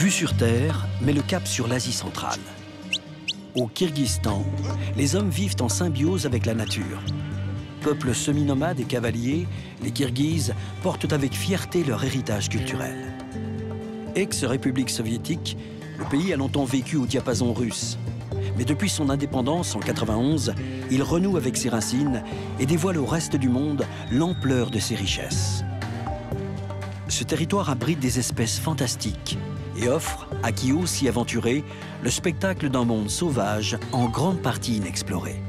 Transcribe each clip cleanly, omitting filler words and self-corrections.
Vue sur Terre met le cap sur l'Asie centrale. Au Kirghizistan, les hommes vivent en symbiose avec la nature. Peuple semi-nomade et cavalier, les Kirghizes portent avec fierté leur héritage culturel. Ex-république soviétique, le pays a longtemps vécu au diapason russe. Mais depuis son indépendance en 91, il renoue avec ses racines et dévoile au reste du monde l'ampleur de ses richesses. Ce territoire abrite des espèces fantastiques et offre, à qui ose s'y aventurer, le spectacle d'un monde sauvage en grande partie inexploré.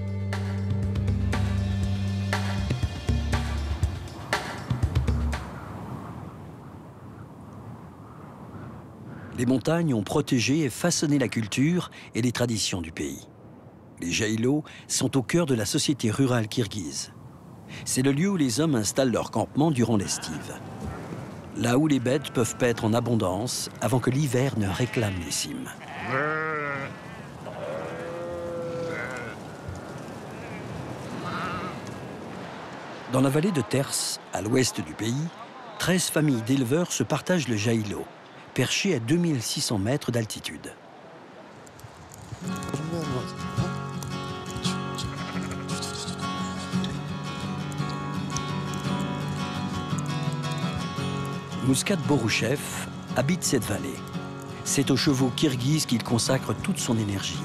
Les montagnes ont protégé et façonné la culture et les traditions du pays. Les jaïlos sont au cœur de la société rurale kirghize. C'est le lieu où les hommes installent leur campement durant l'estive. Là où les bêtes peuvent paître en abondance avant que l'hiver ne réclame les cimes. Dans la vallée de Ters, à l'ouest du pays, 13 familles d'éleveurs se partagent le jaïlo, perché à 2600 mètres d'altitude. Muscat Borouchev habite cette vallée. C'est aux chevaux kirghizes qu'il consacre toute son énergie.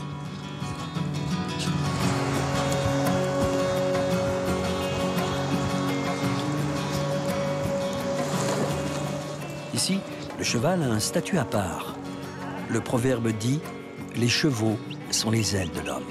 Ici, le cheval a un statut à part. Le proverbe dit « Les chevaux sont les ailes de l'homme ».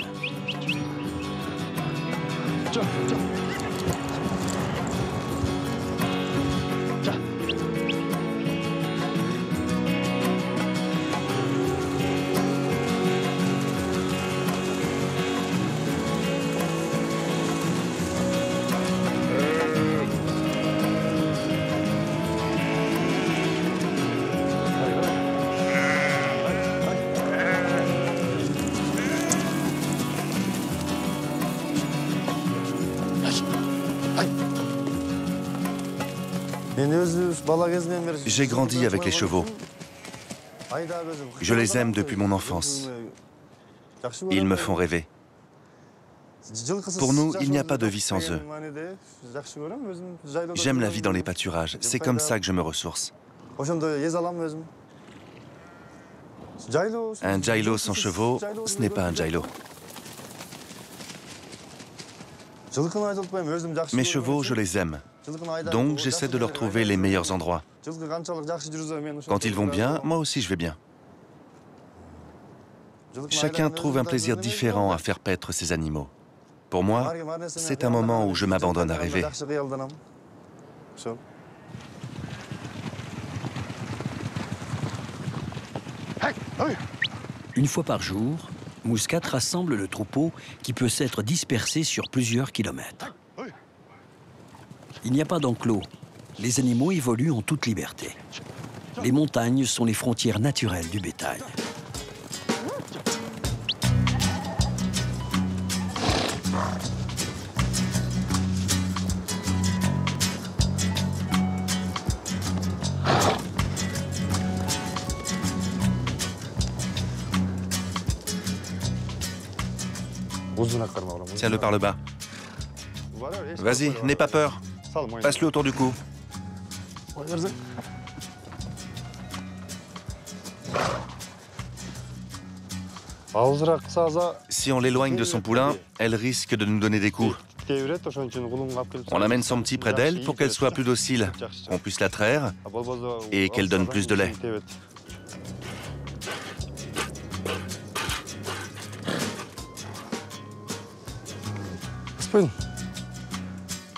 J'ai grandi avec les chevaux. Je les aime depuis mon enfance. Ils me font rêver. Pour nous, il n'y a pas de vie sans eux. J'aime la vie dans les pâturages. C'est comme ça que je me ressource. Un jaïlo sans chevaux, ce n'est pas un jaïlo. Mes chevaux, je les aime. Donc, j'essaie de leur trouver les meilleurs endroits. Quand ils vont bien, moi aussi je vais bien. Chacun trouve un plaisir différent à faire paître ses animaux. Pour moi, c'est un moment où je m'abandonne à rêver. Une fois par jour, Muscat rassemble le troupeau qui peut s'être dispersé sur plusieurs kilomètres. Il n'y a pas d'enclos. Les animaux évoluent en toute liberté. Les montagnes sont les frontières naturelles du bétail. Tiens-le par le bas. Vas-y, n'aie pas peur. Passe-le autour du cou. Si on l'éloigne de son poulain, elle risque de nous donner des coups. On amène son petit près d'elle pour qu'elle soit plus docile, qu'on puisse la traire et qu'elle donne plus de lait.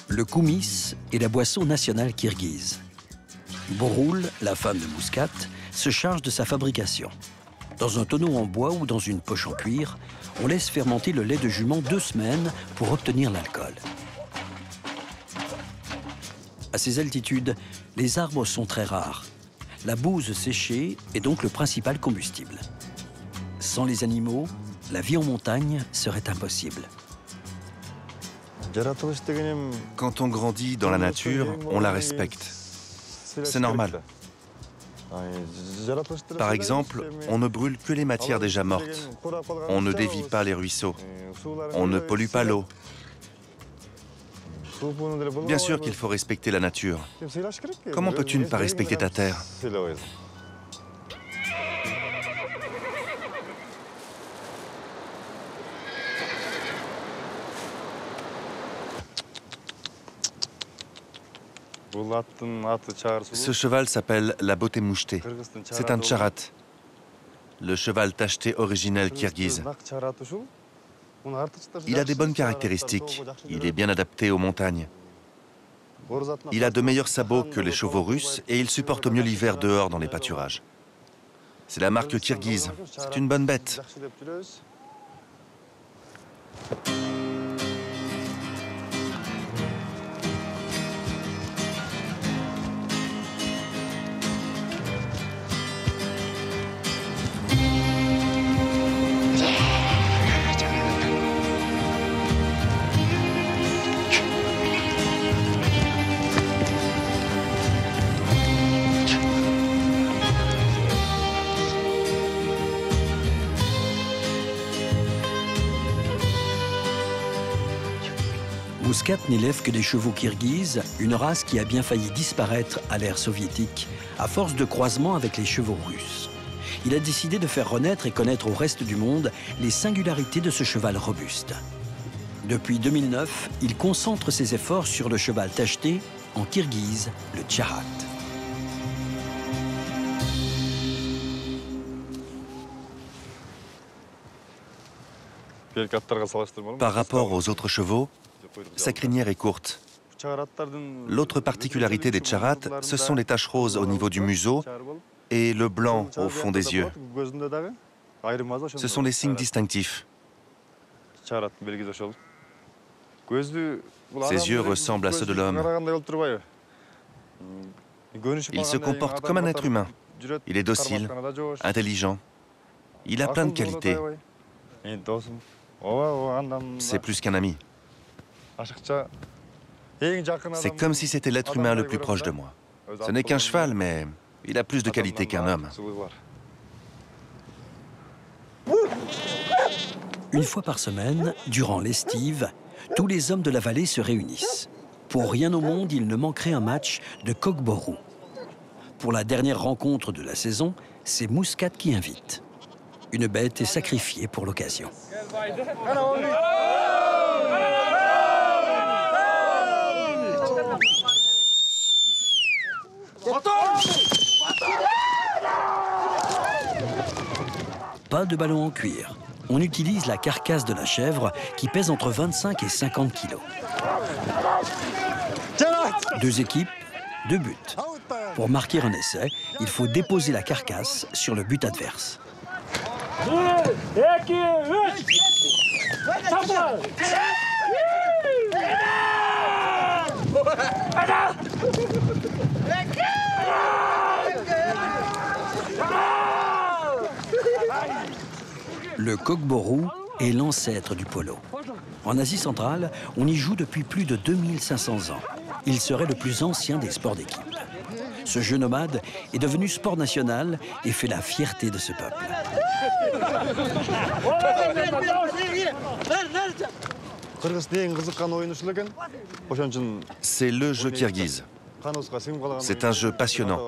Le koumis est la boisson nationale kirghize. Boroul, la femme de Muscat, se charge de sa fabrication. Dans un tonneau en bois ou dans une poche en cuir, on laisse fermenter le lait de jument 2 semaines pour obtenir l'alcool. À ces altitudes, les arbres sont très rares. La bouse séchée est donc le principal combustible. Sans les animaux, la vie en montagne serait impossible. Quand on grandit dans la nature, on la respecte. C'est normal. Par exemple, on ne brûle que les matières déjà mortes. On ne dévie pas les ruisseaux. On ne pollue pas l'eau. Bien sûr qu'il faut respecter la nature. Comment peux-tu ne pas respecter ta terre? Ce cheval s'appelle la beauté mouchetée. C'est un tcharat, le cheval tacheté originel kirghize. Il a des bonnes caractéristiques. Il est bien adapté aux montagnes. Il a de meilleurs sabots que les chevaux russes et il supporte mieux l'hiver dehors dans les pâturages. C'est la marque kirghize. C'est une bonne bête. Muscat n'élève que des chevaux kirghizes, une race qui a bien failli disparaître à l'ère soviétique, à force de croisement avec les chevaux russes. Il a décidé de faire renaître et connaître au reste du monde les singularités de ce cheval robuste. Depuis 2009, il concentre ses efforts sur le cheval tacheté, en kirghize, le tcharat. Par rapport aux autres chevaux, sa crinière est courte. L'autre particularité des tcharats, ce sont les taches roses au niveau du museau et le blanc au fond des yeux. Ce sont des signes distinctifs. Ses yeux ressemblent à ceux de l'homme. Il se comporte comme un être humain. Il est docile, intelligent. Il a plein de qualités. C'est plus qu'un ami. C'est comme si c'était l'être humain le plus proche de moi. Ce n'est qu'un cheval, mais il a plus de qualités qu'un homme. Une fois par semaine, durant l'estive, tous les hommes de la vallée se réunissent. Pour rien au monde, il ne manquerait un match de coq-boru. Pour la dernière rencontre de la saison, c'est Muscat qui invite. Une bête est sacrifiée pour l'occasion. Pas de ballon en cuir. On utilise la carcasse de la chèvre qui pèse entre 25 et 50 kilos. 2 équipes, 2 buts. Pour marquer un essai, il faut déposer la carcasse sur le but adverse. Le coq-boru est l'ancêtre du polo. En Asie centrale, on y joue depuis plus de 2500 ans. Il serait le plus ancien des sports d'équipe. Ce jeu nomade est devenu sport national et fait la fierté de ce peuple. C'est le jeu kirghize. C'est un jeu passionnant.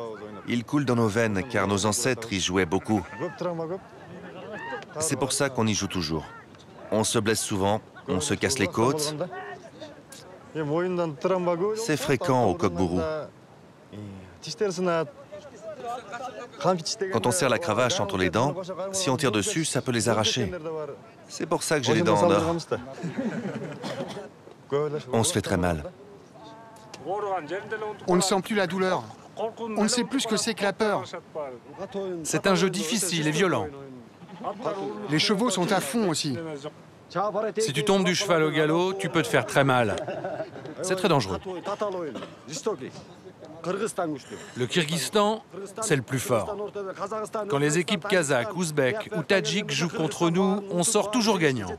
Il coule dans nos veines car nos ancêtres y jouaient beaucoup. C'est pour ça qu'on y joue toujours. On se blesse souvent, on se casse les côtes. C'est fréquent au coq-boru. Quand on serre la cravache entre les dents, si on tire dessus, ça peut les arracher. C'est pour ça que j'ai les dents en or. On se fait très mal. On ne sent plus la douleur. On ne sait plus ce que c'est que la peur. C'est un jeu difficile et violent. Les chevaux sont à fond aussi. Si tu tombes du cheval au galop, tu peux te faire très mal. C'est très dangereux. Le Kyrgyzstan, c'est le plus fort. Quand les équipes kazakhs, ouzbeks ou tadjiks jouent contre nous, on sort toujours gagnant.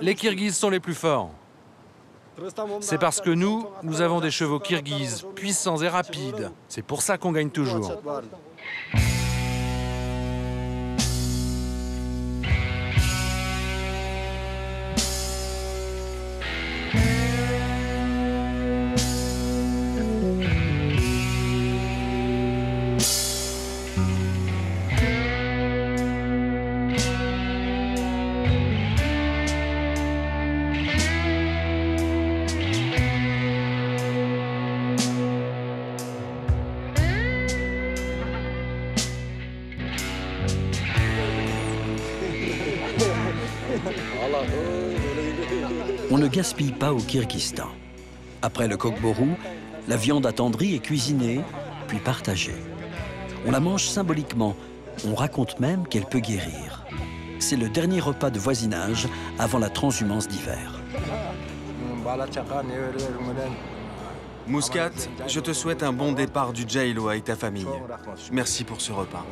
Les Kirghizes sont les plus forts. C'est parce que nous avons des chevaux kirghizes, puissants et rapides. C'est pour ça qu'on gagne toujours. On ne gaspille pas au Kirghizistan. Après le coq-borou, la viande attendrie est cuisinée, puis partagée. On la mange symboliquement. On raconte même qu'elle peut guérir. C'est le dernier repas de voisinage avant la transhumance d'hiver. Muscat, je te souhaite un bon départ du Jailo avec ta famille. Merci pour ce repas.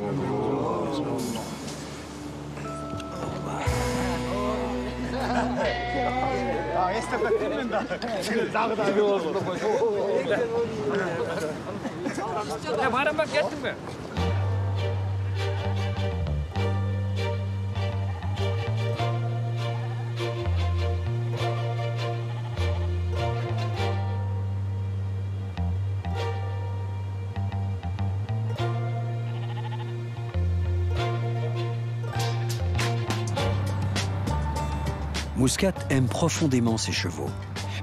Muscat aime profondément ses chevaux.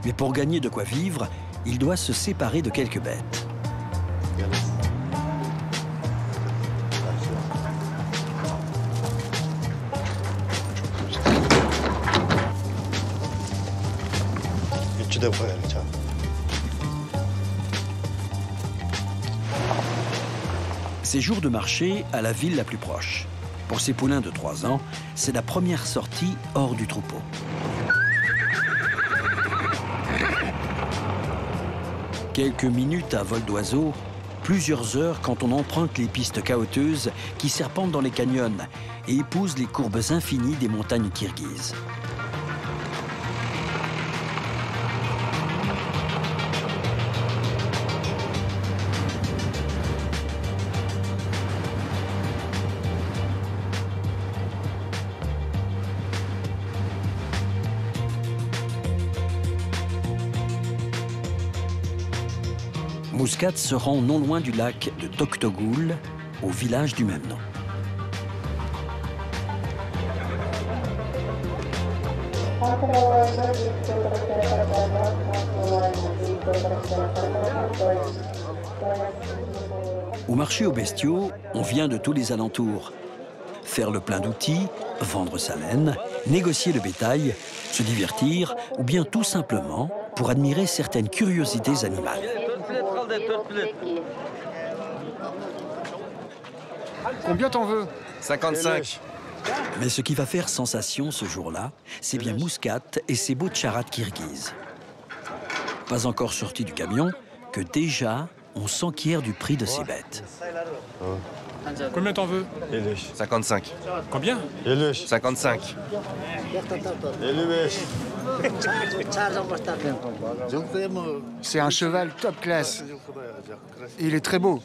Mais pour gagner de quoi vivre, il doit se séparer de quelques bêtes. Ces jours de marché à la ville la plus proche. Pour ces poulains de 3 ans, c'est la première sortie hors du troupeau. Quelques minutes à vol d'oiseau, plusieurs heures quand on emprunte les pistes caouteuses qui serpentent dans les canyons et épousent les courbes infinies des montagnes kirghizes. Muscat se rend non loin du lac de Toktogul, au village du même nom. Au marché aux bestiaux, on vient de tous les alentours. Faire le plein d'outils, vendre sa laine, négocier le bétail, se divertir ou bien tout simplement pour admirer certaines curiosités animales. Combien t'en veux? 55. Mais ce qui va faire sensation ce jour-là, c'est bien Muscat et ses beaux tcharats kirghizes. Pas encore sortis du camion, que déjà on s'enquiert du prix de ces bêtes. Combien t'en veux? 55. Combien? 55. C'est un cheval top classe. Et il est très beau.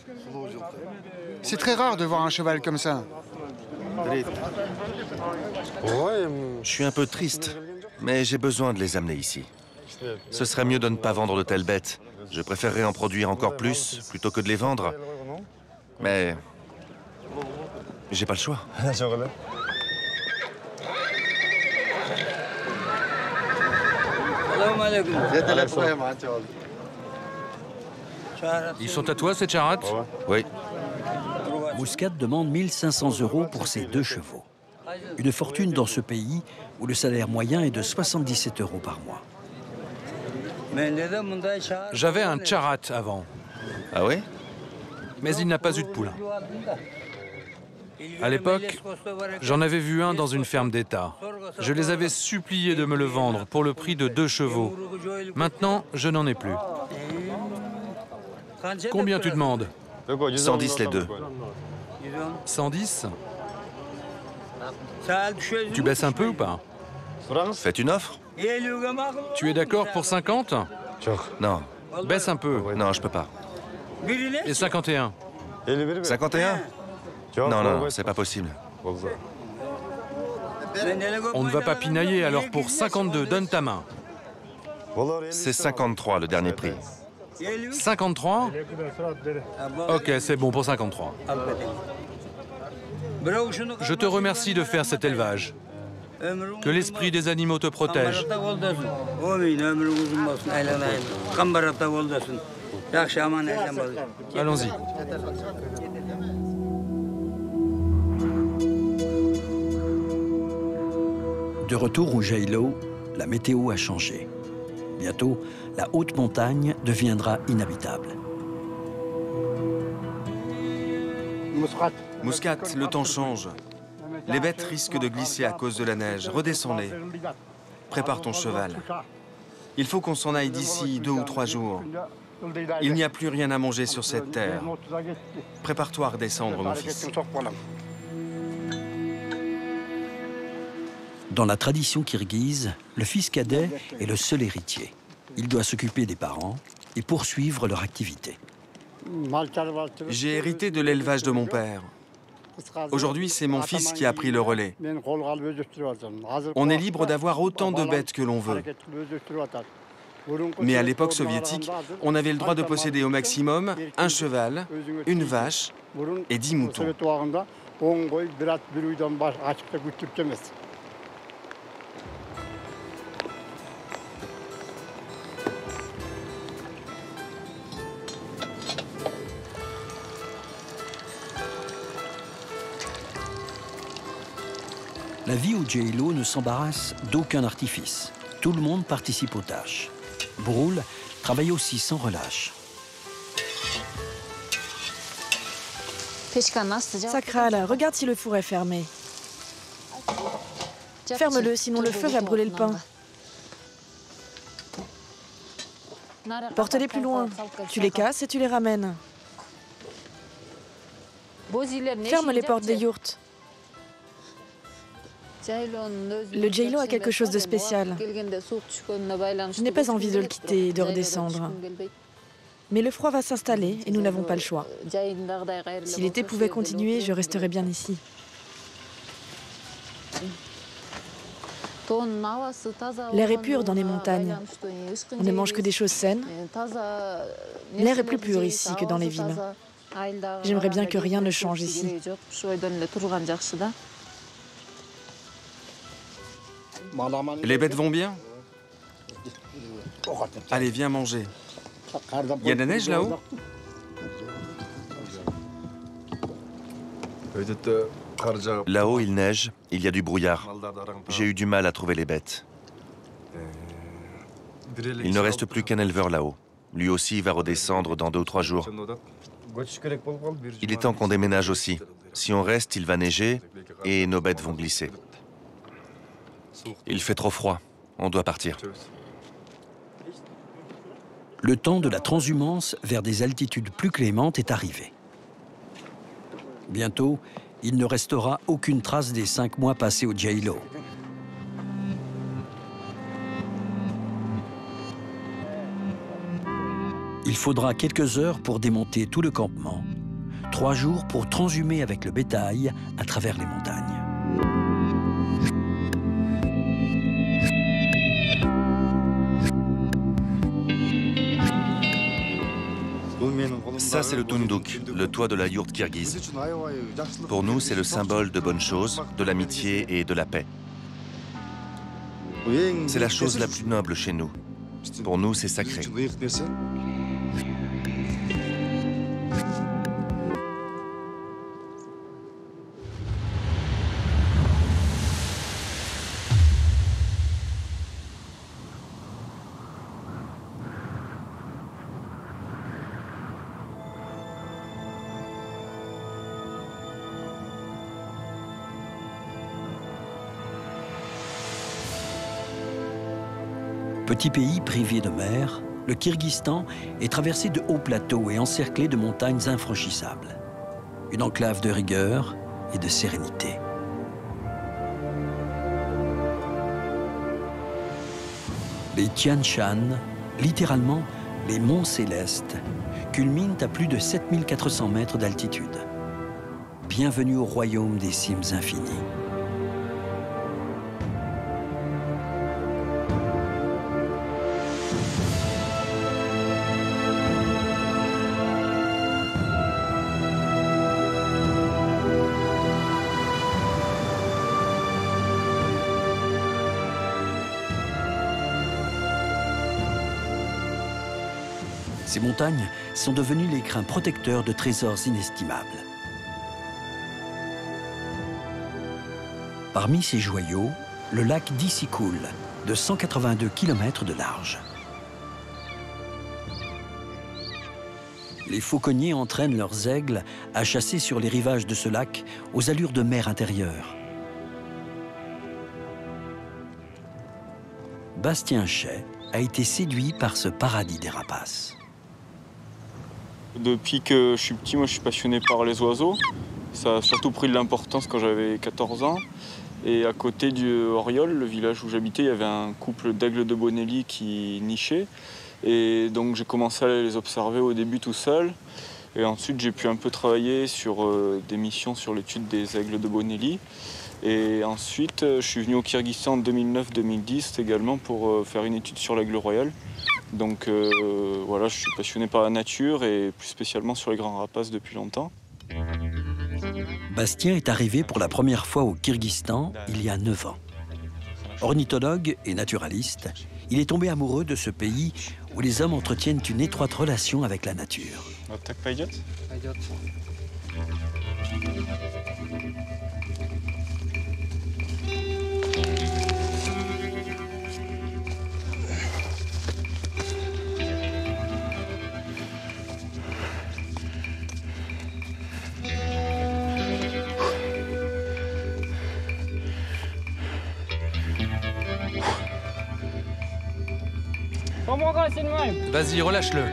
C'est très rare de voir un cheval comme ça. Je suis un peu triste, mais j'ai besoin de les amener ici. Ce serait mieux de ne pas vendre de telles bêtes. Je préférerais en produire encore plus plutôt que de les vendre. Mais j'ai pas le choix. Ils sont à toi, ces tcharats? Oui. Muscat demande 1 500 € pour ses 2 chevaux. Une fortune dans ce pays où le salaire moyen est de 77 € par mois. J'avais un tcharat avant, Ah oui? mais il n'a pas eu de poulain. À l'époque, j'en avais vu un dans une ferme d'État. Je les avais suppliés de me le vendre pour le prix de 2 chevaux. Maintenant, je n'en ai plus. Combien tu demandes? 110 les deux. 110? Tu baisses un peu ou pas? Faites une offre? Tu es d'accord pour 50? Non, Baisse un peu. non, je peux pas. Et 51? 51? Non, non, c'est pas possible. On ne va pas pinailler, alors pour 52, donne ta main. C'est 53 le dernier prix. 53? Ok, c'est bon pour 53. Je te remercie de faire cet élevage. Que l'esprit des animaux te protège. Allons-y. De retour au Jaïlo, la météo a changé. Bientôt, la haute montagne deviendra inhabitable. Muscat, le temps change. Les bêtes risquent de glisser à cause de la neige. Redescends-les. Prépare ton cheval. Il faut qu'on s'en aille d'ici 2 ou 3 jours. Il n'y a plus rien à manger sur cette terre. Prépare-toi à redescendre, mon fils. Dans la tradition kirghize, le fils cadet est le seul héritier. Il doit s'occuper des parents et poursuivre leur activité. J'ai hérité de l'élevage de mon père. Aujourd'hui, c'est mon fils qui a pris le relais. On est libre d'avoir autant de bêtes que l'on veut. Mais à l'époque soviétique, on avait le droit de posséder au maximum un cheval, une vache et 10 moutons. La vie au Jaïlo ne s'embarrasse d'aucun artifice. Tout le monde participe aux tâches. Broul travaille aussi sans relâche. Sakral, regarde si le four est fermé. Ferme-le, sinon le feu va brûler le pain. Porte-les plus loin. Tu les casses et tu les ramènes. Ferme les portes des yourtes. Le Jaïlo a quelque chose de spécial. Je n'ai pas envie de le quitter et de redescendre. Mais le froid va s'installer et nous n'avons pas le choix. Si l'été pouvait continuer, je resterais bien ici. L'air est pur dans les montagnes. On ne mange que des choses saines. L'air est plus pur ici que dans les villes. J'aimerais bien que rien ne change ici. Les bêtes vont bien? Allez, viens manger. Il y a de la neige là-haut? Là-haut, il neige, il y a du brouillard. J'ai eu du mal à trouver les bêtes. Il ne reste plus qu'un éleveur là-haut. Lui aussi va redescendre dans 2 ou 3 jours. Il est temps qu'on déménage aussi. Si on reste, il va neiger et nos bêtes vont glisser. Il fait trop froid. On doit partir. Le temps de la transhumance vers des altitudes plus clémentes est arrivé. Bientôt, il ne restera aucune trace des 5 mois passés au Jaïlo. Il faudra quelques heures pour démonter tout le campement, 3 jours pour transhumer avec le bétail à travers les montagnes. Ça, c'est le Tunduk, le toit de la yourte kirghize. Pour nous, c'est le symbole de bonnes choses, de l'amitié et de la paix. C'est la chose la plus noble chez nous. Pour nous, c'est sacré. Petit pays privé de mer, le Kirghizistan est traversé de hauts plateaux et encerclé de montagnes infranchissables. Une enclave de rigueur et de sérénité. Les Tian Shan, littéralement les monts célestes, culminent à plus de 7400 mètres d'altitude. Bienvenue au royaume des cimes infinies. Ces montagnes sont devenues l'écrin protecteur de trésors inestimables. Parmi ces joyaux, le lac Disi coule, de 182 km de large. Les fauconniers entraînent leurs aigles à chasser sur les rivages de ce lac aux allures de mer intérieure. Bastien Chay a été séduit par ce paradis des rapaces. Depuis que je suis petit, moi je suis passionné par les oiseaux. Ça a surtout pris de l'importance quand j'avais 14 ans. Et à côté du Oriol, le village où j'habitais, il y avait un couple d'aigles de Bonelli qui nichaient. Et donc j'ai commencé à les observer au début tout seul. Et ensuite j'ai pu un peu travailler sur des missions sur l'étude des aigles de Bonelli. Et ensuite je suis venu au Kyrgyzstan en 2009-2010 également pour faire une étude sur l'aigle royal. Donc voilà, je suis passionné par la nature et plus spécialement sur les grands rapaces depuis longtemps. Bastien est arrivé pour la première fois au Kyrgyzstan il y a 9 ans. Ornithologue et naturaliste, il est tombé amoureux de ce pays où les hommes entretiennent une étroite relation avec la nature. Vas-y, relâche-le.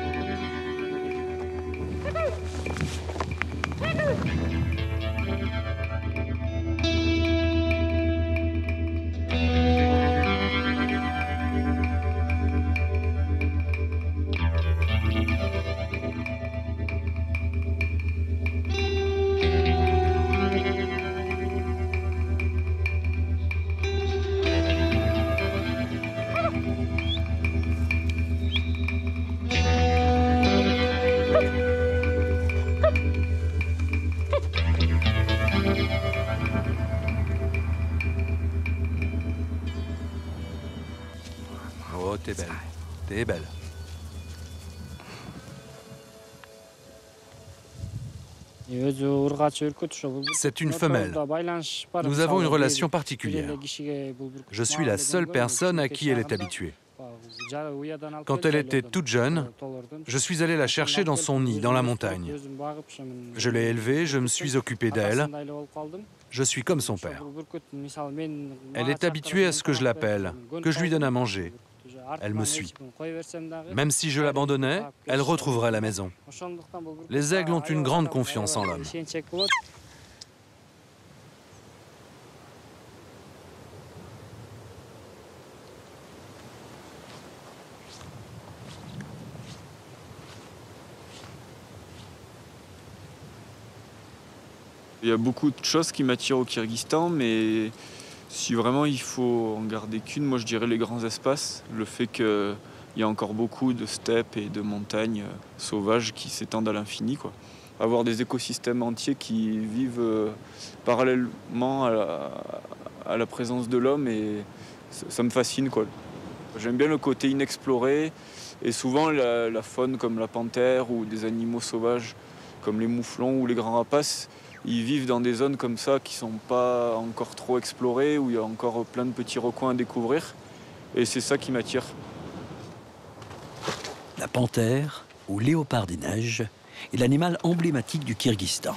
Oh, t'es belle. T'es belle. C'est une femelle. Nous avons une relation particulière. Je suis la seule personne à qui elle est habituée. Quand elle était toute jeune, je suis allé la chercher dans son nid, dans la montagne. Je l'ai élevée, je me suis occupé d'elle. Je suis comme son père. Elle est habituée à ce que je l'appelle, que je lui donne à manger. Elle me suit. Même si je l'abandonnais, elle retrouverait la maison. Les aigles ont une grande confiance en l'homme. Il y a beaucoup de choses qui m'attirent au Kyrgyzstan, mais si vraiment il faut en garder qu'une, moi je dirais les grands espaces. Le fait qu'il y a encore beaucoup de steppes et de montagnes sauvages qui s'étendent à l'infini, quoi. Avoir des écosystèmes entiers qui vivent parallèlement à la présence de l'homme, et ça me fascine, quoi. J'aime bien le côté inexploré, et souvent la faune comme la panthère ou des animaux sauvages comme les mouflons ou les grands rapaces, ils vivent dans des zones comme ça qui ne sont pas encore trop explorées, où il y a encore plein de petits recoins à découvrir. Et c'est ça qui m'attire. La panthère, ou léopard des neiges, est l'animal emblématique du Kyrgyzstan.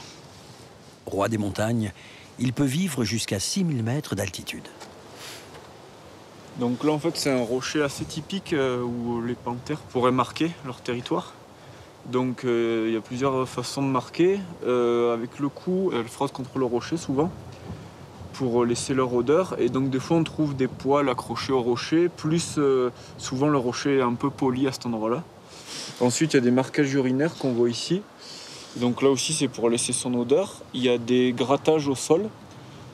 Roi des montagnes, il peut vivre jusqu'à 6000 mètres d'altitude. Donc là, en fait, c'est un rocher assez typique où les panthères pourraient marquer leur territoire. Donc il y a plusieurs façons de marquer. Avec le cou, elles frottent contre le rocher souvent. pour laisser leur odeur. Et donc des fois on trouve des poils accrochés au rocher, plus souvent le rocher est un peu poli à cet endroit-là. Ensuite il y a des marquages urinaires qu'on voit ici. Donc là aussi c'est pour laisser son odeur. Il y a des grattages au sol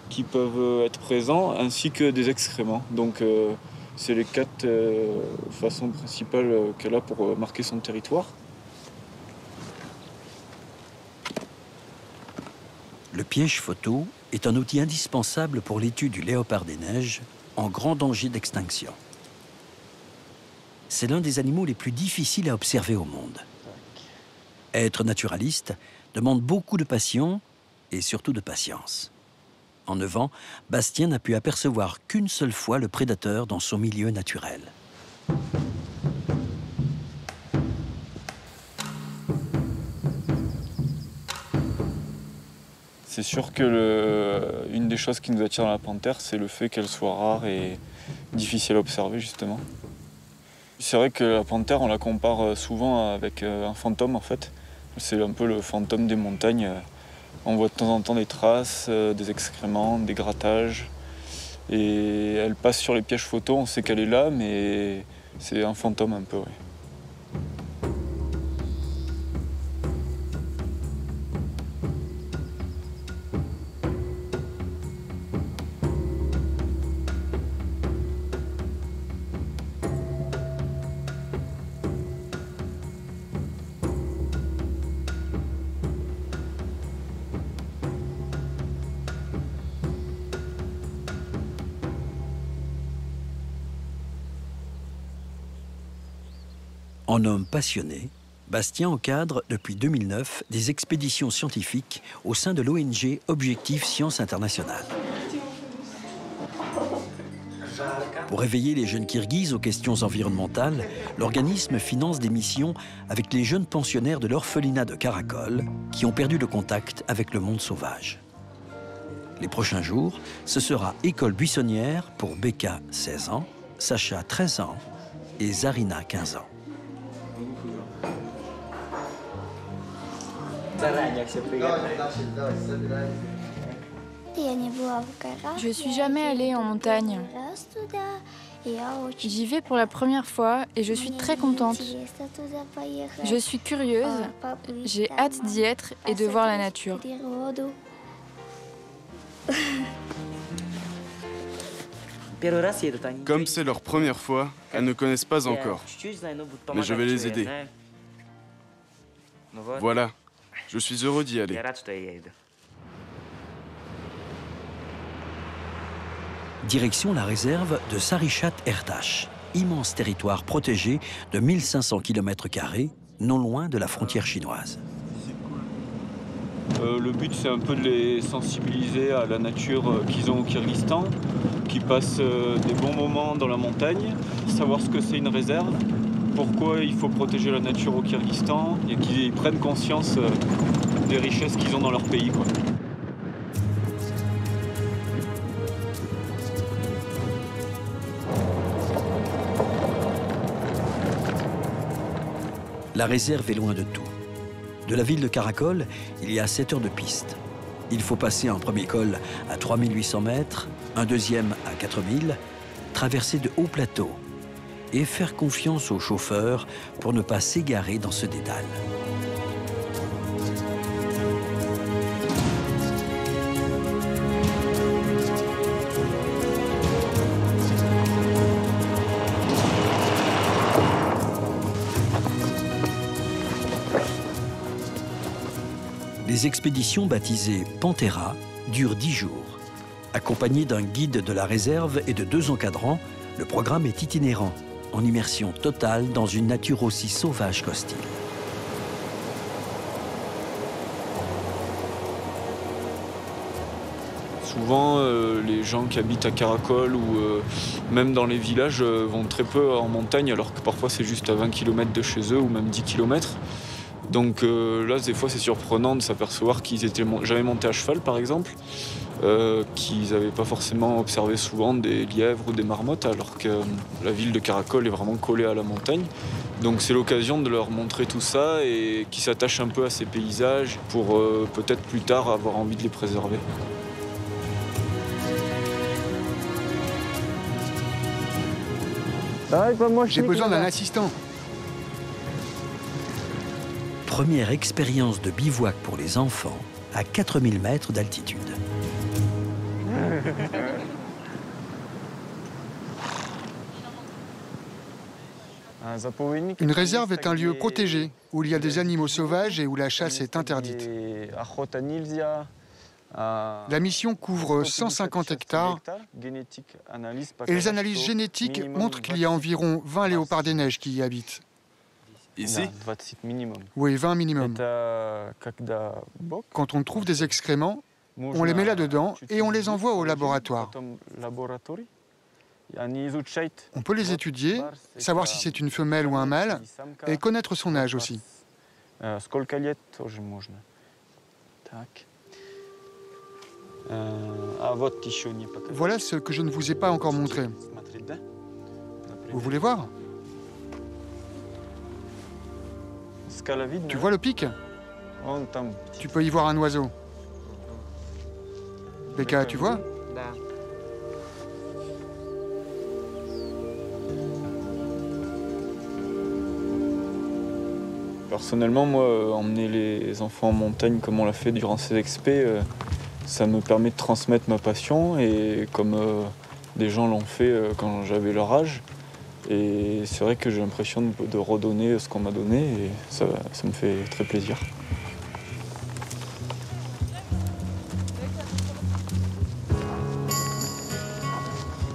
qui peuvent être présents, ainsi que des excréments. Donc c'est les 4 façons principales qu'elle a pour marquer son territoire. Le piège photo est un outil indispensable pour l'étude du léopard des neiges, en grand danger d'extinction. C'est l'un des animaux les plus difficiles à observer au monde. Être naturaliste demande beaucoup de passion et surtout de patience. En 9 ans, Bastien n'a pu apercevoir qu'une seule fois le prédateur dans son milieu naturel. C'est sûr que une des choses qui nous attire dans la panthère, c'est le fait qu'elle soit rare et difficile à observer, justement. C'est vrai que la panthère, on la compare souvent avec un fantôme, en fait. C'est un peu le fantôme des montagnes. On voit de temps en temps des traces, des excréments, des grattages. Et elle passe sur les pièges photos, on sait qu'elle est là, mais c'est un fantôme un peu, oui. En homme passionné, Bastien encadre depuis 2009 des expéditions scientifiques au sein de l'ONG Objectif Science Internationale. Pour éveiller les jeunes Kirghizes aux questions environnementales, l'organisme finance des missions avec les jeunes pensionnaires de l'orphelinat de Karakol qui ont perdu le contact avec le monde sauvage. Les prochains jours, ce sera école buissonnière pour Beka, 16 ans, Sacha, 13 ans et Zarina, 15 ans. Je suis jamais allée en montagne. J'y vais pour la première fois et je suis très contente. Je suis curieuse, j'ai hâte d'y être et de voir la nature. Comme c'est leur première fois, elles ne connaissent pas encore. Mais je vais les aider. Voilà, je suis heureux d'y aller. Direction la réserve de Sarichat Ertash, immense territoire protégé de 1500 km², non loin de la frontière chinoise. Le but, c'est un peu de les sensibiliser à la nature qu'ils ont au Kyrgyzstan, qu'ils passent des bons moments dans la montagne, savoir ce que c'est une réserve, pourquoi il faut protéger la nature au Kyrgyzstan et qu'ils prennent conscience des richesses qu'ils ont dans leur pays, quoi. La réserve est loin de tout. De la ville de Karakol, il y a 7 heures de piste. Il faut passer un premier col à 3800 mètres, un deuxième à 4000, traverser de hauts plateaux et faire confiance au chauffeur pour ne pas s'égarer dans ce dédale. Les expéditions baptisées Panthera durent 10 jours. Accompagné d'un guide de la réserve et de 2 encadrants, le programme est itinérant, en immersion totale dans une nature aussi sauvage qu'hostile. Souvent, les gens qui habitent à Karakol ou même dans les villages vont très peu en montagne, alors que parfois c'est juste à 20 km de chez eux ou même 10 km. Donc là, des fois, c'est surprenant de s'apercevoir qu'ils étaient jamais montés à cheval, par exemple, qu'ils n'avaient pas forcément observé souvent des lièvres ou des marmottes, alors que la ville de Karakol est vraiment collée à la montagne. Donc c'est l'occasion de leur montrer tout ça et qu'ils s'attachent un peu à ces paysages pour peut-être plus tard avoir envie de les préserver. J'ai besoin d'un assistant. Première expérience de bivouac pour les enfants à 4000 mètres d'altitude. Une réserve est un lieu protégé où il y a des animaux sauvages et où la chasse est interdite. La mission couvre 150 hectares et les analyses génétiques montrent qu'il y a environ 20 léopards des neiges qui y habitent. Ici? Oui, 20 minimum. Quand on trouve des excréments, on les met là-dedans et on les envoie au laboratoire. On peut les étudier, savoir si c'est une femelle ou un mâle et connaître son âge aussi. Voilà ce que je ne vous ai pas encore montré. Vous voulez voir? Tu vois le pic? Tu peux y voir un oiseau. Becca, tu vois? Personnellement, moi, emmener les enfants en montagne comme on l'a fait durant ces expés, ça me permet de transmettre ma passion et comme des gens l'ont fait quand j'avais leur âge. Et c'est vrai que j'ai l'impression de redonner ce qu'on m'a donné et ça me fait très plaisir.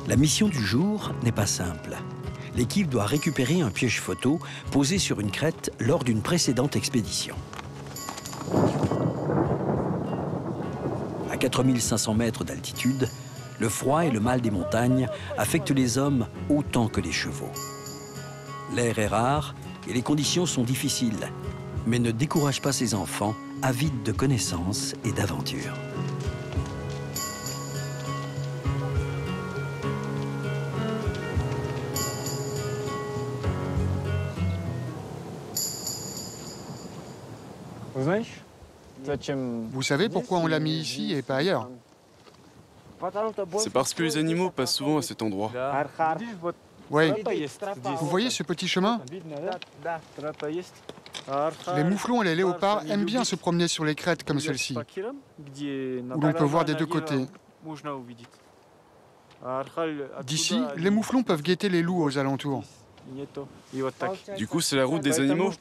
La mission du jour n'est pas simple. L'équipe doit récupérer un piège photo posé sur une crête lors d'une précédente expédition. À 4500 mètres d'altitude, le froid et le mal des montagnes affectent les hommes autant que les chevaux. L'air est rare et les conditions sont difficiles, mais ne découragent pas ces enfants avides de connaissances et d'aventures. Vous savez pourquoi on l'a mis ici et pas ailleurs? C'est parce que les animaux passent souvent à cet endroit. Oui. Vous voyez ce petit chemin? Les mouflons et les léopards aiment bien se promener sur les crêtes comme celle-ci, où l'on peut voir des deux côtés. D'ici, les mouflons peuvent guetter les loups aux alentours. Du coup, c'est la route des animaux?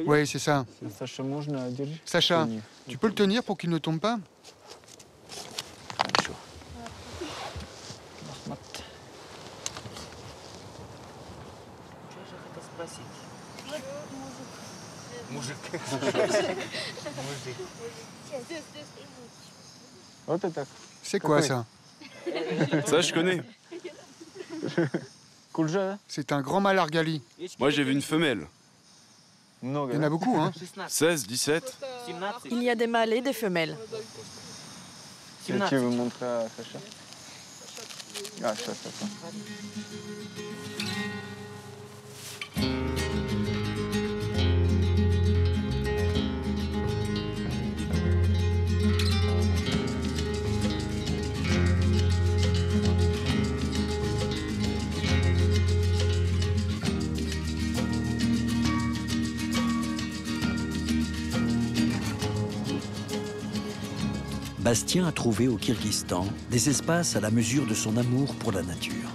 Oui, c'est ça. Sacha, tu peux le tenir pour qu'il ne tombe pas? C'est quoi ça? Ça, je connais. C'est un grand mâle argali. Moi, j'ai vu une femelle. Il y en a beaucoup, hein? 16, 17. Il y a des mâles et des femelles. Tu veux montrer à Sacha? Ah, ça. Bastien a trouvé au Kyrgyzstan des espaces à la mesure de son amour pour la nature.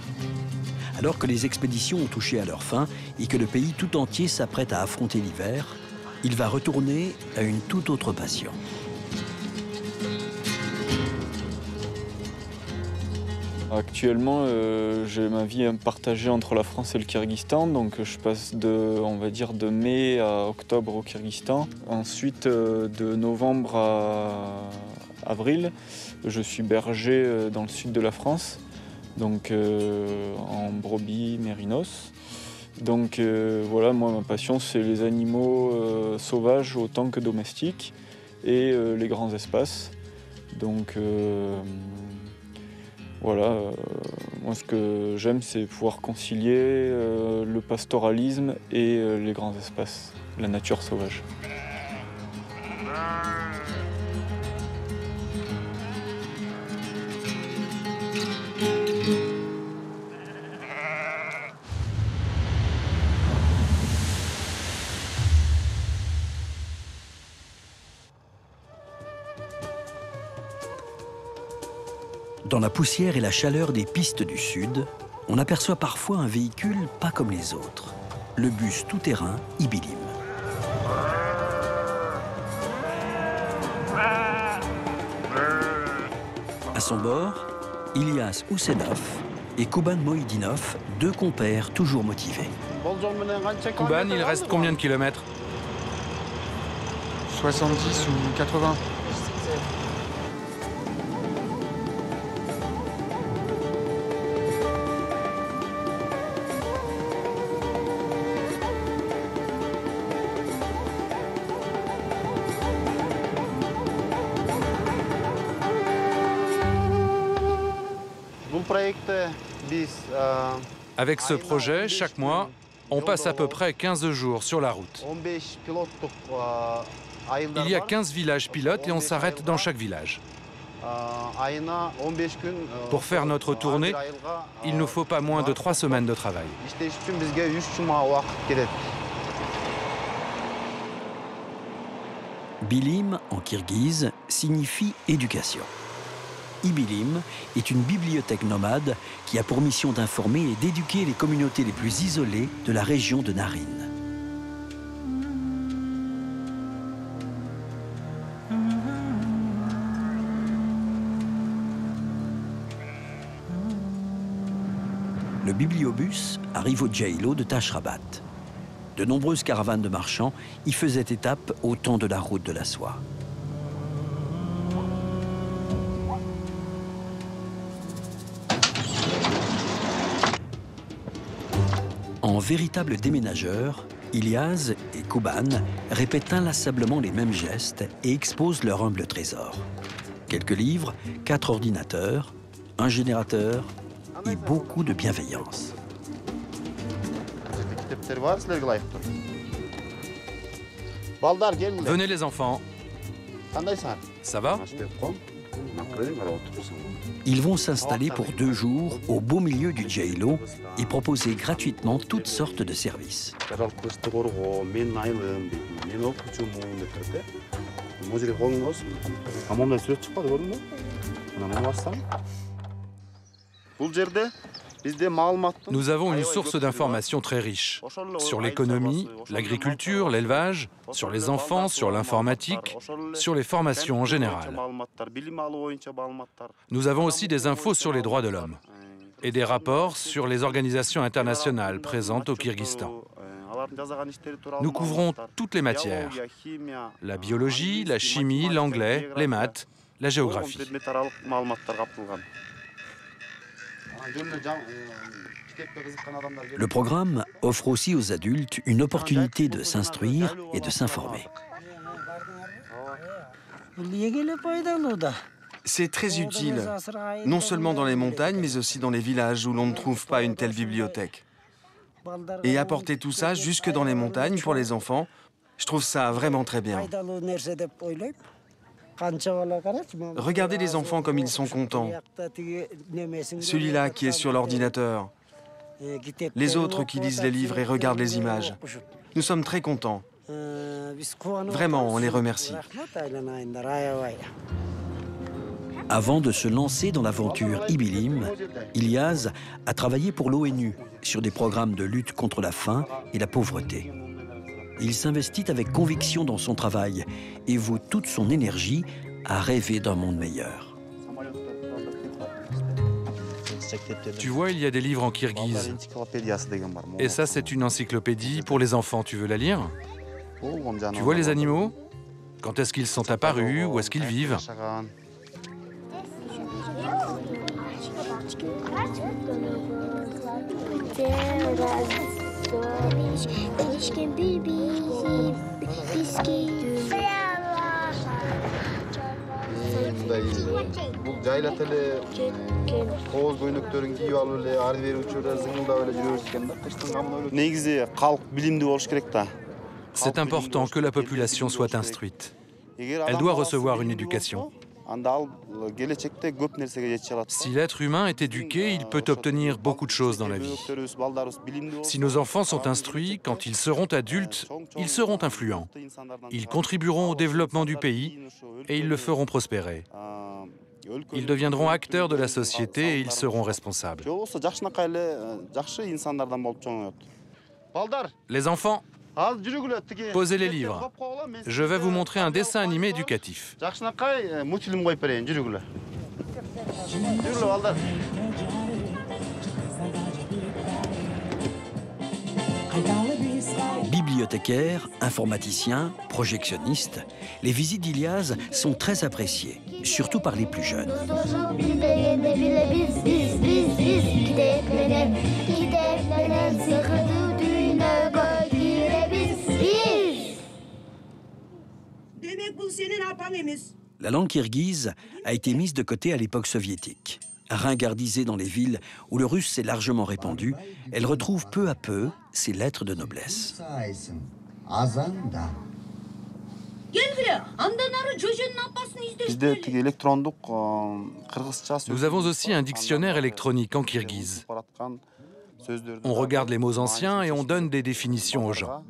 Alors que les expéditions ont touché à leur fin et que le pays tout entier s'apprête à affronter l'hiver, il va retourner à une toute autre passion. Actuellement, j'ai ma vie partagée entre la France et le Kyrgyzstan, donc je passe de mai à octobre au Kyrgyzstan. Ensuite, de novembre à avril, je suis berger dans le sud de la France, donc en brebis mérinos. Donc voilà, moi ma passion c'est les animaux sauvages autant que domestiques et les grands espaces. Donc voilà, moi ce que j'aime c'est pouvoir concilier le pastoralisme et les grands espaces, la nature sauvage. Dans la poussière et la chaleur des pistes du sud, on aperçoit parfois un véhicule pas comme les autres, le bus tout-terrain Ibilim. À son bord, Ilyas Hussenov et Kuban Moïdinov, deux compères toujours motivés. Kuban, il reste combien de kilomètres? 70 ou 80. Avec ce projet, chaque mois, on passe à peu près 15 jours sur la route. Il y a 15 villages pilotes et on s'arrête dans chaque village. Pour faire notre tournée, il ne nous faut pas moins de 3 semaines de travail. Bilim, en kirghize, signifie éducation. Ibilim est une bibliothèque nomade qui a pour mission d'informer et d'éduquer les communautés les plus isolées de la région de Narine. Le bibliobus arrive au Jailo de Tashrabat. De nombreuses caravanes de marchands y faisaient étape au temps de la route de la soie. En véritables déménageurs, Ilyas et Kuban répètent inlassablement les mêmes gestes et exposent leur humble trésor. Quelques livres, 4 ordinateurs, un générateur et beaucoup de bienveillance. Venez les enfants. Ça va? Ils vont s'installer pour 2 jours au beau milieu du Jailo et proposer gratuitement toutes sortes de services. Nous avons une source d'informations très riche sur l'économie, l'agriculture, l'élevage, sur les enfants, sur l'informatique, sur les formations en général. Nous avons aussi des infos sur les droits de l'homme et des rapports sur les organisations internationales présentes au Kyrgyzstan. Nous couvrons toutes les matières, la biologie, la chimie, l'anglais, les maths, la géographie. Le programme offre aussi aux adultes une opportunité de s'instruire et de s'informer. C'est très utile, non seulement dans les montagnes, mais aussi dans les villages où l'on ne trouve pas une telle bibliothèque. Et apporter tout ça jusque dans les montagnes pour les enfants, je trouve ça vraiment très bien. Regardez les enfants comme ils sont contents. Celui-là qui est sur l'ordinateur. Les autres qui lisent les livres et regardent les images. Nous sommes très contents. Vraiment, on les remercie. Avant de se lancer dans l'aventure Ibilim, Ilyas a travaillé pour l'ONU sur des programmes de lutte contre la faim et la pauvreté. Il s'investit avec conviction dans son travail et voue toute son énergie à rêver d'un monde meilleur. Tu vois, il y a des livres en kirghize. Et ça, c'est une encyclopédie pour les enfants. Tu veux la lire? Tu vois les animaux? Quand est-ce qu'ils sont apparus? Où est-ce qu'ils vivent? C'est important que la population soit instruite. Elle doit recevoir une éducation. Si l'être humain est éduqué, il peut obtenir beaucoup de choses dans la vie. Si nos enfants sont instruits, quand ils seront adultes, ils seront influents. Ils contribueront au développement du pays et ils le feront prospérer. Ils deviendront acteurs de la société et ils seront responsables. Les enfants, posez les livres. Je vais vous montrer un dessin animé éducatif. Bibliothécaires, informaticiens, projectionnistes, les visites d'Ilyas sont très appréciées, surtout par les plus jeunes. La langue kirghize a été mise de côté à l'époque soviétique. Ringardisée dans les villes où le russe s'est largement répandu, elle retrouve peu à peu ses lettres de noblesse. Nous avons aussi un dictionnaire électronique en kirghize. On regarde les mots anciens et on donne des définitions aux gens.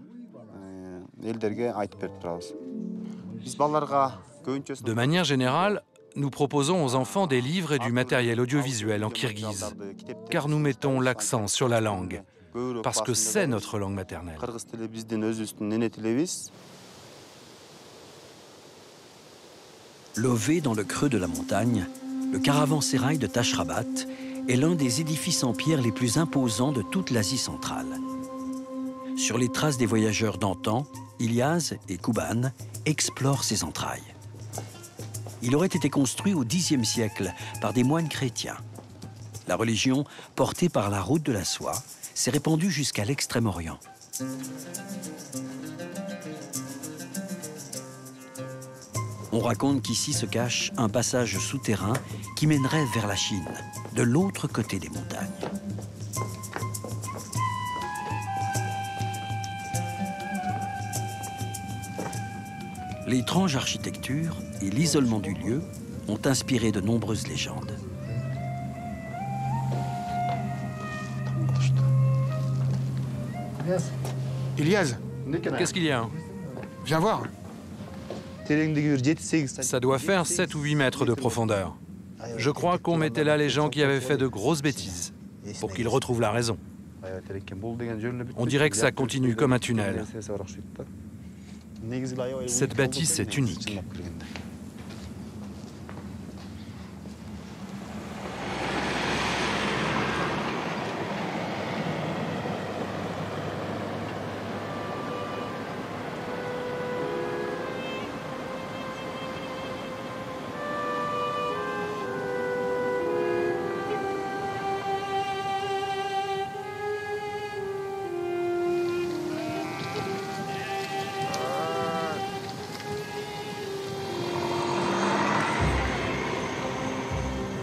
De manière générale, nous proposons aux enfants des livres et du matériel audiovisuel en kirghize, car nous mettons l'accent sur la langue, parce que c'est notre langue maternelle. Lové dans le creux de la montagne, le caravansérail de Tashrabat est l'un des édifices en pierre les plus imposants de toute l'Asie centrale. Sur les traces des voyageurs d'antan, Ilyas et Kuban explorent ses entrailles. Il aurait été construit au Xe siècle par des moines chrétiens. La religion, portée par la route de la soie, s'est répandue jusqu'à l'Extrême-Orient. On raconte qu'ici se cache un passage souterrain qui mènerait vers la Chine, de l'autre côté des montagnes. L'étrange architecture et l'isolement du lieu ont inspiré de nombreuses légendes. Ilyas, Qu'est-ce qu'il y a? viens voir. Ça doit faire 7 ou 8 mètres de profondeur. Je crois qu'on mettait là les gens qui avaient fait de grosses bêtises, pour qu'ils retrouvent la raison. On dirait que ça continue comme un tunnel. Cette bâtisse est unique.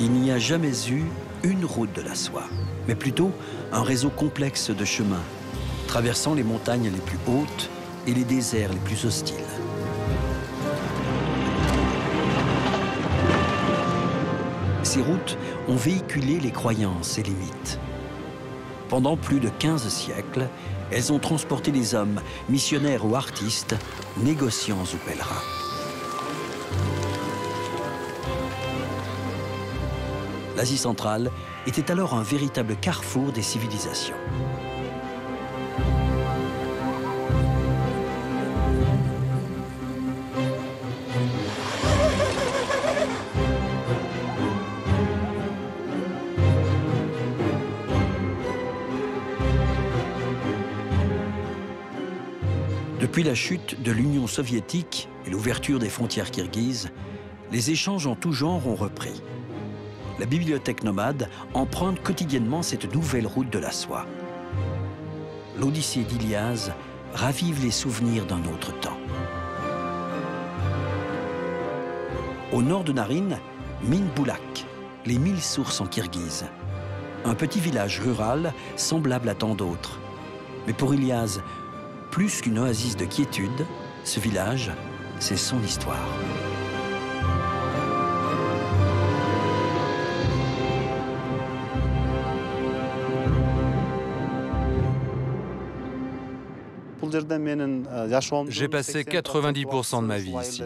Il n'y a jamais eu une route de la soie, mais plutôt un réseau complexe de chemins, traversant les montagnes les plus hautes et les déserts les plus hostiles. Ces routes ont véhiculé les croyances et les mythes. Pendant plus de 15 siècles, elles ont transporté les hommes, missionnaires ou artistes, négociants ou pèlerins. L'Asie centrale était alors un véritable carrefour des civilisations. Depuis la chute de l'Union soviétique et l'ouverture des frontières kirghizes, les échanges en tout genre ont repris. La bibliothèque nomade emprunte quotidiennement cette nouvelle route de la soie. L'Odyssée d'Ilyas ravive les souvenirs d'un autre temps. Au nord de Naryn, Min Bulak, les 1000 sources en kirghize. Un petit village rural semblable à tant d'autres. Mais pour Ilyas, plus qu'une oasis de quiétude, ce village, c'est son histoire. J'ai passé 90% de ma vie ici.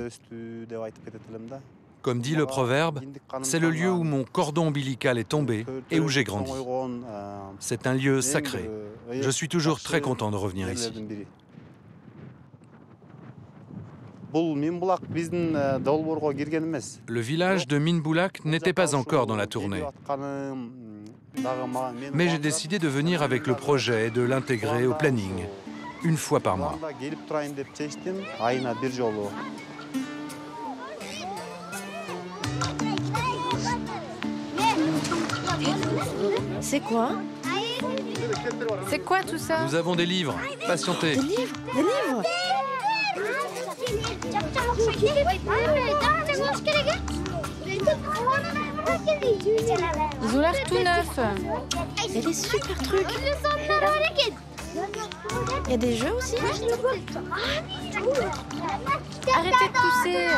Comme dit le proverbe, c'est le lieu où mon cordon ombilical est tombé et où j'ai grandi. C'est un lieu sacré. Je suis toujours très content de revenir ici. Le village de Minbulak n'était pas encore dans la tournée. Mais j'ai décidé de venir avec le projet et de l'intégrer au planning, une fois par mois. C'est quoi? C'est quoi tout ça? Nous avons des livres. Patientez. Des livres? Des livres? Ils ont l'air tout neufs. Il y a des super trucs. Il y a des jeux aussi? Arrêtez de tousser.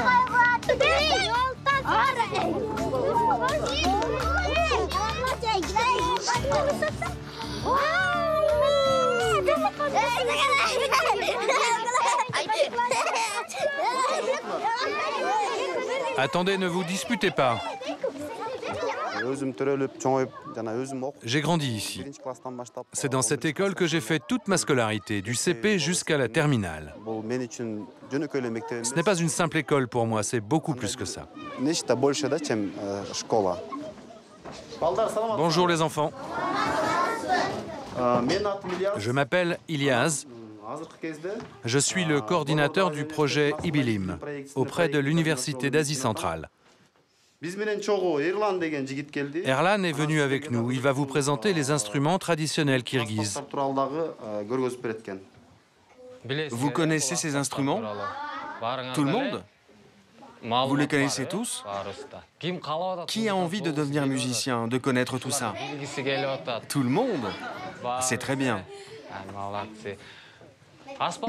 Attendez, ne vous disputez pas. J'ai grandi ici. C'est dans cette école que j'ai fait toute ma scolarité, du CP jusqu'à la terminale. Ce n'est pas une simple école pour moi, c'est beaucoup plus que ça. Bonjour les enfants. Je m'appelle Ilyas. Je suis le coordinateur du projet Ibilim auprès de l'Université d'Asie centrale. Erlan est venu avec nous. Il va vous présenter les instruments traditionnels kirghizes. Vous connaissez ces instruments? Tout le monde? Vous les connaissez tous? Qui a envie de devenir musicien, de connaître tout ça? Tout le monde? C'est très bien.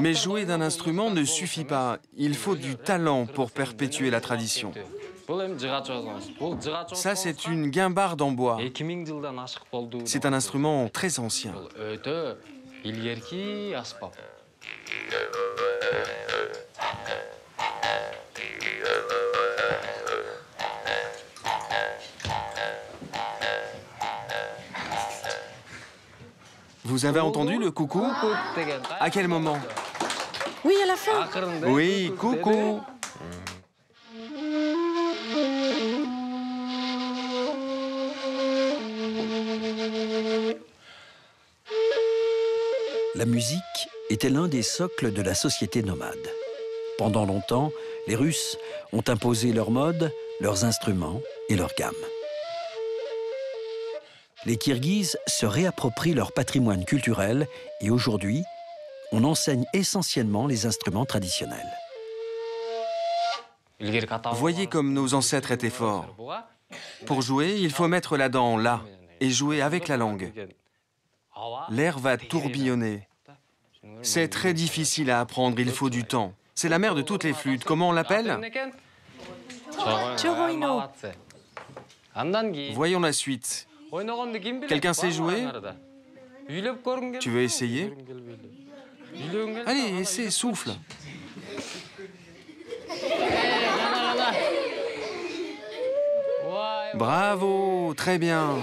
Mais jouer d'un instrument ne suffit pas. Il faut du talent pour perpétuer la tradition. Ça, c'est une guimbarde en bois. C'est un instrument très ancien. Vous avez entendu le coucou? À quel moment? Oui, à la fin. Oui, coucou. La musique était l'un des socles de la société nomade. Pendant longtemps, les Russes ont imposé leur mode, leurs instruments et leur gamme. Les Kirghizes se réapproprient leur patrimoine culturel et aujourd'hui, on enseigne essentiellement les instruments traditionnels. Voyez comme nos ancêtres étaient forts. Pour jouer, il faut mettre la dent là et jouer avec la langue. L'air va tourbillonner. C'est très difficile à apprendre, il faut du temps. C'est la mère de toutes les flûtes. Comment on l'appelle? Choroino. Voyons la suite. Quelqu'un sait jouer? Tu veux essayer? Allez, essaie, souffle. Bravo, très bien.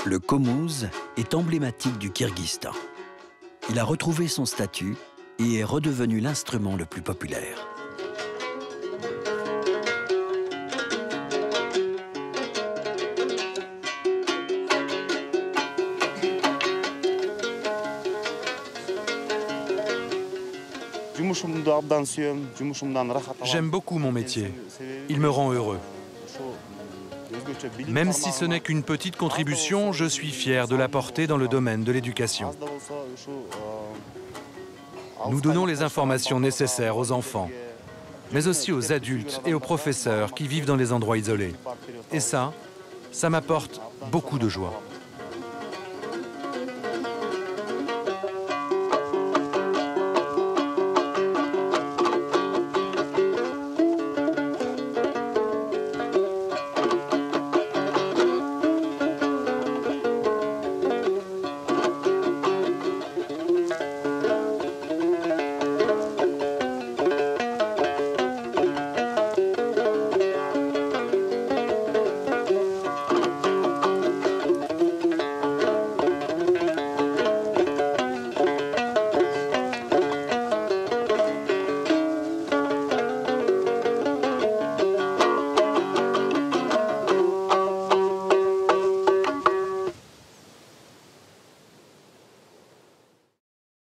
Le komuz est emblématique du Kirghizistan. Il a retrouvé son statut et est redevenu l'instrument le plus populaire. J'aime beaucoup mon métier. Il me rend heureux. Même si ce n'est qu'une petite contribution, je suis fier de l'apporter dans le domaine de l'éducation. Nous donnons les informations nécessaires aux enfants, mais aussi aux adultes et aux professeurs qui vivent dans les endroits isolés. Et ça, Ça m'apporte beaucoup de joie.